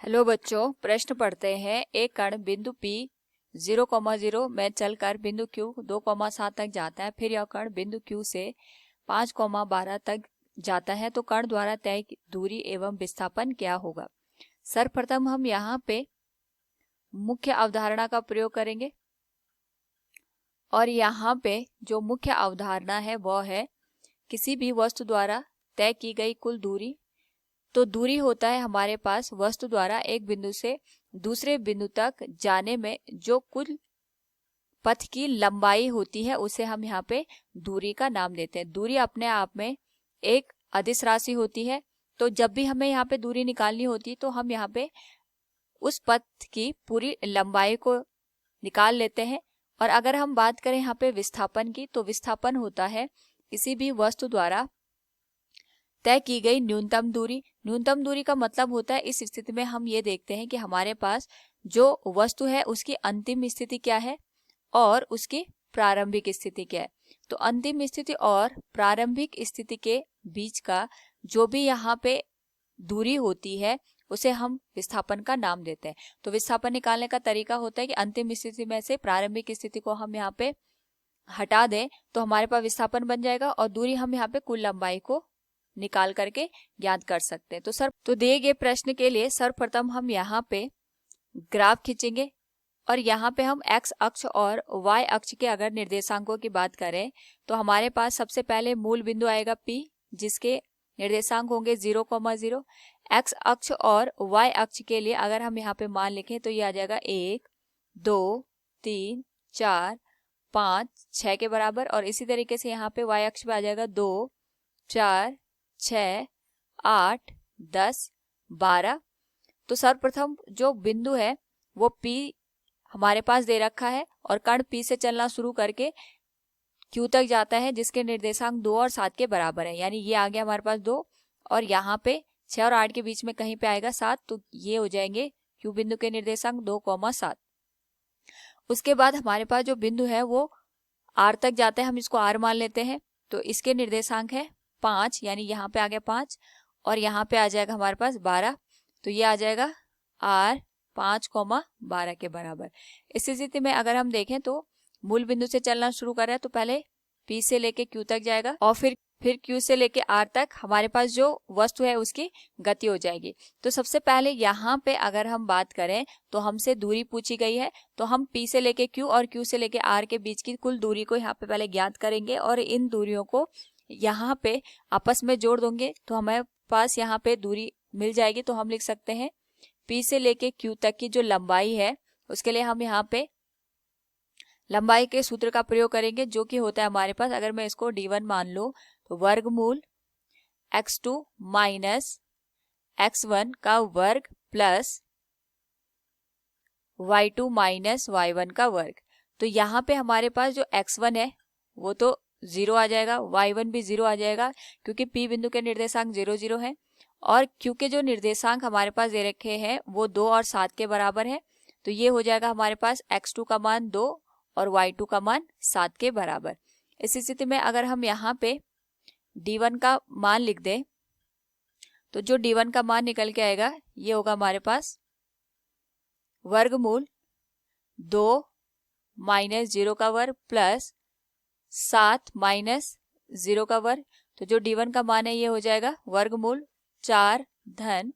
Hello बच्चों, प्रश्न पढ़ते हैं। एक कण बिंदु P 0,0 में चलकर बिंदु Q 2,7 तक जाता है। फिर यह कण बिंदु Q से 5,12 तक जाता है, तो कण द्वारा तय दूरी एवं विस्थापन क्या होगा। सर्वप्रथम हम यहाँ पे मुख्य अवधारणा का प्रयोग करेंगे और यहाँ पे जो मुख्य अवधारणा है वह है किसी भी वस्तु द्वारा तय की गई कुल दूरी। तो दूरी होता है हमारे पास वस्तु द्वारा एक बिंदु से दूसरे बिंदु तक जाने में जो कुल पथ की लंबाई होती है, उसे हम यहाँ पे दूरी का नाम देते हैं। दूरी अपने आप में एक अदिश राशि होती है। तो जब भी हमें यहाँ पे दूरी निकालनी होती है तो हम यहाँ पे उस पथ की पूरी लंबाई को निकाल लेते हैं। और अगर हम बात करें यहाँ पे विस्थापन की, तो विस्थापन होता है किसी भी वस्तु द्वारा तय की गई न्यूनतम दूरी। न्यूनतम दूरी का मतलब होता है, इस स्थिति में हम ये देखते हैं कि हमारे पास जो वस्तु है उसकी अंतिम स्थिति क्या है और उसकी प्रारंभिक स्थिति क्या है। तो अंतिम स्थिति और प्रारंभिक स्थिति के बीच का जो भी यहाँ पे दूरी होती है उसे हम विस्थापन का नाम देते हैं। तो विस्थापन निकालने का तरीका होता है कि अंतिम स्थिति में से प्रारंभिक स्थिति को हम यहाँ पे हटा दें तो हमारे पास विस्थापन बन जाएगा और दूरी हम यहाँ पे कुल लंबाई को निकाल करके ज्ञात कर सकते हैं। तो दिए गए प्रश्न के लिए सर्वप्रथम हम यहाँ पे ग्राफ खींचेंगे और यहाँ पे हम x अक्ष और y अक्ष के अगर निर्देशांकों की बात करें तो हमारे पास सबसे पहले मूल बिंदु आएगा P, जिसके निर्देशांक होंगे 0,0। x अक्ष और y अक्ष के लिए अगर हम यहाँ पे मान लिखें तो ये आ जाएगा 1, 2, 3, 4, 5, 6 के बराबर। और इसी तरीके से यहाँ पे y अक्ष पे आ जाएगा 2, 4, 6, 8, 10, 12। तो सर्वप्रथम जो बिंदु है वो P हमारे पास दे रखा है और कण P से चलना शुरू करके Q तक जाता है, जिसके निर्देशांक 2 और 7 के बराबर है। यानी ये आ गया हमारे पास 2 और यहाँ पे 6 और 8 के बीच में कहीं पे आएगा 7, तो ये हो जाएंगे Q बिंदु के निर्देशांक 2,7। उसके बाद हमारे पास जो बिंदु है वो R तक जाता है, हम इसको R मान लेते हैं। तो इसके निर्देशांक है 5, यानी यहाँ पे आ गया 5 और यहाँ पे आ जाएगा हमारे पास 12। तो ये आ जाएगा R 5,12 के बराबर। इस स्थिति में अगर हम देखें तो मूल बिंदु से चलना शुरू कर रहा है तो पहले P से लेके Q तक जाएगा और फिर Q से लेके R तक हमारे पास जो वस्तु है उसकी गति हो जाएगी। तो सबसे पहले यहाँ पे अगर हम बात करें तो हमसे दूरी पूछी गई है, तो हम P से लेके Q और Q से लेके R के बीच की कुल दूरी को यहाँ पे पहले ज्ञात करेंगे और इन दूरियों को यहाँ पे आपस में जोड़ देंगे तो हमारे पास यहाँ पे दूरी मिल जाएगी। तो हम लिख सकते हैं P से लेके Q तक की जो लंबाई है उसके लिए हम यहाँ पे लंबाई के सूत्र का प्रयोग करेंगे, जो कि होता है हमारे पास, अगर मैं इसको D1 मान लूं तो वर्गमूल x2 माइनस x1 का वर्ग प्लस y2 माइनस y1 का वर्ग। तो यहाँ पे हमारे पास जो x1 है वो तो 0 आ जाएगा, y1 भी 0 आ जाएगा क्योंकि P बिंदु के निर्देशांक 0, 0 है। और Q के जो निर्देशांक हमारे पास दे रखे हैं वो 2 और 7 के बराबर है। तो ये हो जाएगा हमारे पास x2 का मान 2 और y2 का मान 7 के बराबर। इस स्थिति में अगर हम यहाँ पे D1 का मान लिख दें तो जो D1 का मान निकल के आएगा ये होगा हमारे पास वर्गमूल 2 माइनस 0 का वर्ग प्लस 7 माइनस 0 का वर्ग। तो जो D1 का मान है ये हो जाएगा वर्गमूल 4 धन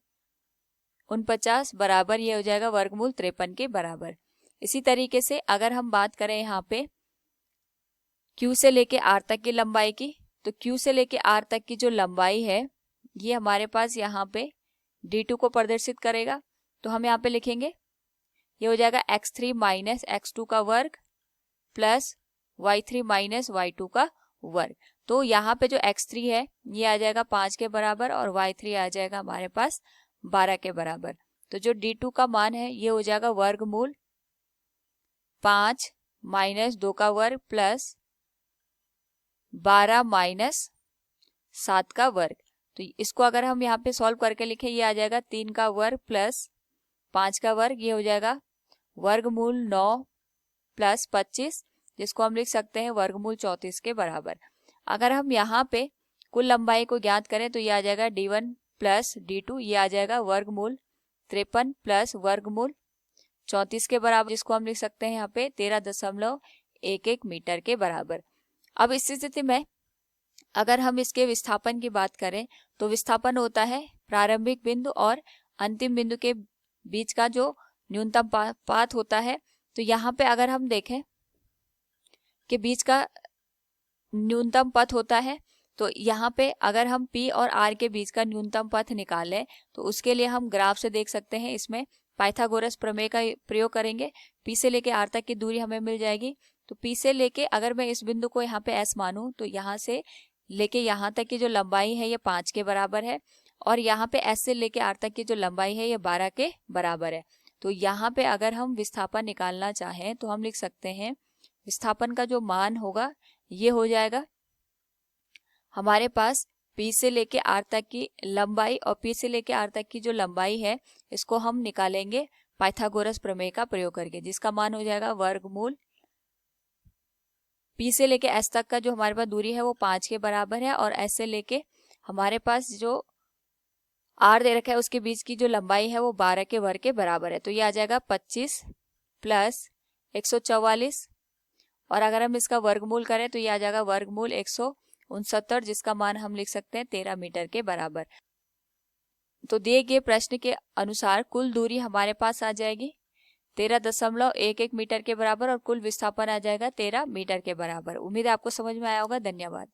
49 बराबर, ये हो जाएगा वर्गमूल 53 के बराबर। इसी तरीके से अगर हम बात करें यहाँ पे Q से लेके R तक की लंबाई की, तो Q से लेके R तक की जो लंबाई है ये हमारे पास यहाँ पे D2 को प्रदर्शित करेगा। तो हम यहाँ पे लिखेंगे ये हो जाएगा x3 माइनस x2 का वर्ग प्लस y3 माइनस y2 का वर्ग। तो यहाँ पे जो x3 है ये आ जाएगा 5 के बराबर और y3 आ जाएगा हमारे पास 12 के बराबर। तो जो D2 का मान है ये हो जाएगा वर्गमूल 5 माइनस 2 का वर्ग प्लस 12 माइनस 7 का वर्ग। तो इसको अगर हम यहाँ पे सॉल्व करके लिखें ये आ जाएगा 3 का वर्ग प्लस 5 का वर्ग, ये हो जाएगा वर्गमूल 9 प्लस 25, जिसको हम लिख सकते हैं वर्गमूल 34 के बराबर। अगर हम यहाँ पे कुल लंबाई को ज्ञात करें तो ये आ जाएगा D1 प्लस D2, ये आ जाएगा वर्गमूल 53 प्लस वर्गमूल 34 के बराबर, जिसको हम लिख सकते हैं यहाँ पे 13.11 मीटर के बराबर। अब इस स्थिति में अगर हम इसके विस्थापन की बात करें तो विस्थापन होता है प्रारंभिक बिंदु और अंतिम बिंदु के बीच का जो न्यूनतम पात होता है। तो यहाँ पे अगर हम देखें कि बीच का न्यूनतम पथ होता है, तो यहाँ पे अगर हम P और R के बीच का न्यूनतम पथ निकालें तो उसके लिए हम ग्राफ से देख सकते हैं। इसमें पाइथागोरस प्रमेय का प्रयोग करेंगे। P से लेके R तक की दूरी हमें मिल जाएगी। तो P से लेके अगर मैं इस बिंदु को यहाँ पे S मानूं तो यहाँ से लेके यहाँ तक की जो लंबाई है ये 5 के बराबर है, और यहाँ पे S से लेके R तक की जो लंबाई है ये 12 के बराबर है। तो यहाँ पे अगर हम विस्थापन निकालना चाहें तो हम लिख सकते हैं विस्थापन का जो मान होगा ये हो जाएगा हमारे पास P से लेके R तक की लंबाई, और P से लेके R तक की जो लंबाई है इसको हम निकालेंगे पाइथागोरस प्रमेय का प्रयोग करके, जिसका मान हो जाएगा वर्गमूल P से लेके S तक का जो हमारे पास दूरी है वो 5 के बराबर है, और S से लेके हमारे पास जो R दे रखा है उसके बीच की जो लंबाई है वो 12 के वर्ग के बराबर है। तो ये आ जाएगा 25 प्लस 144, और अगर हम इसका वर्गमूल करें तो ये आ जाएगा वर्गमूल 169, जिसका मान हम लिख सकते हैं 13 मीटर के बराबर। तो दिए गए प्रश्न के अनुसार कुल दूरी हमारे पास आ जाएगी 13.11 मीटर के बराबर, और कुल विस्थापन आ जाएगा 13 मीटर के बराबर। उम्मीद है आपको समझ में आया होगा। धन्यवाद।